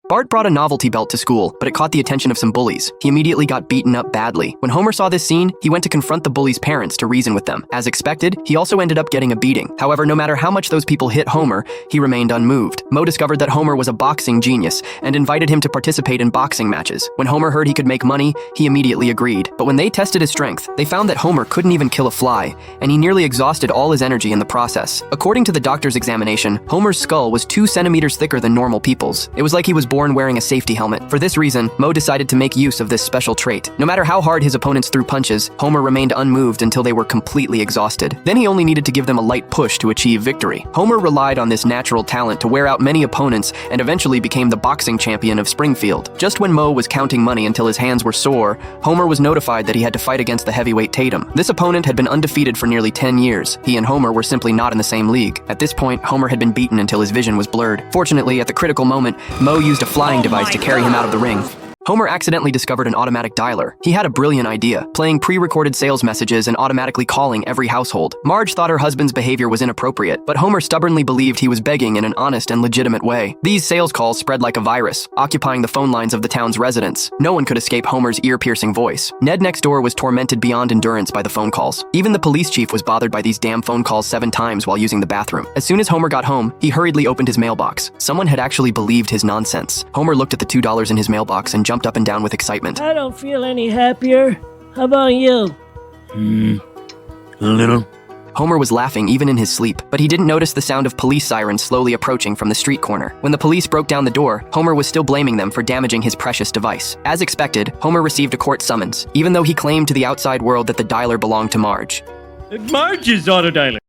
Bart brought a novelty belt to school, but it caught the attention of some bullies. He immediately got beaten up badly. When Homer saw this scene, he went to confront the bullies' parents to reason with them. As expected, he also ended up getting a beating. However, no matter how much those people hit Homer, he remained unmoved. Moe discovered that Homer was a boxing genius and invited him to participate in boxing matches. When Homer heard he could make money, he immediately agreed. But when they tested his strength, they found that Homer couldn't even kill a fly, and he nearly exhausted all his energy in the process. According to the doctor's examination, Homer's skull was 2 centimeters thicker than normal people's. It was like he was born wearing a safety helmet. For this reason, Moe decided to make use of this special trait. No matter how hard his opponents threw punches, Homer remained unmoved until they were completely exhausted. Then he only needed to give them a light push to achieve victory. Homer relied on this natural talent to wear out many opponents and eventually became the boxing champion of Springfield. Just when Moe was counting money until his hands were sore, Homer was notified that he had to fight against the heavyweight Tatum. This opponent had been undefeated for nearly 10 years. He and Homer were simply not in the same league. At this point, Homer had been beaten until his vision was blurred. Fortunately, at the critical moment, Moe used a flying device to carry him out of the ring. Homer accidentally discovered an automatic dialer. He had a brilliant idea, playing pre-recorded sales messages and automatically calling every household. Marge thought her husband's behavior was inappropriate, but Homer stubbornly believed he was begging in an honest and legitimate way. These sales calls spread like a virus, occupying the phone lines of the town's residents. No one could escape Homer's ear-piercing voice. Ned next door was tormented beyond endurance by the phone calls. Even the police chief was bothered by these damn phone calls 7 times while using the bathroom. As soon as Homer got home, he hurriedly opened his mailbox. Someone had actually believed his nonsense. Homer looked at the $2 in his mailbox and jumped up and down with excitement. I don't feel any happier. How about you? A little. Homer was laughing even in his sleep, but he didn't notice the sound of police sirens slowly approaching from the street corner. When the police broke down the door, Homer was still blaming them for damaging his precious device. As expected, Homer received a court summons, even though he claimed to the outside world that the dialer belonged to Marge. Marge's auto dialer.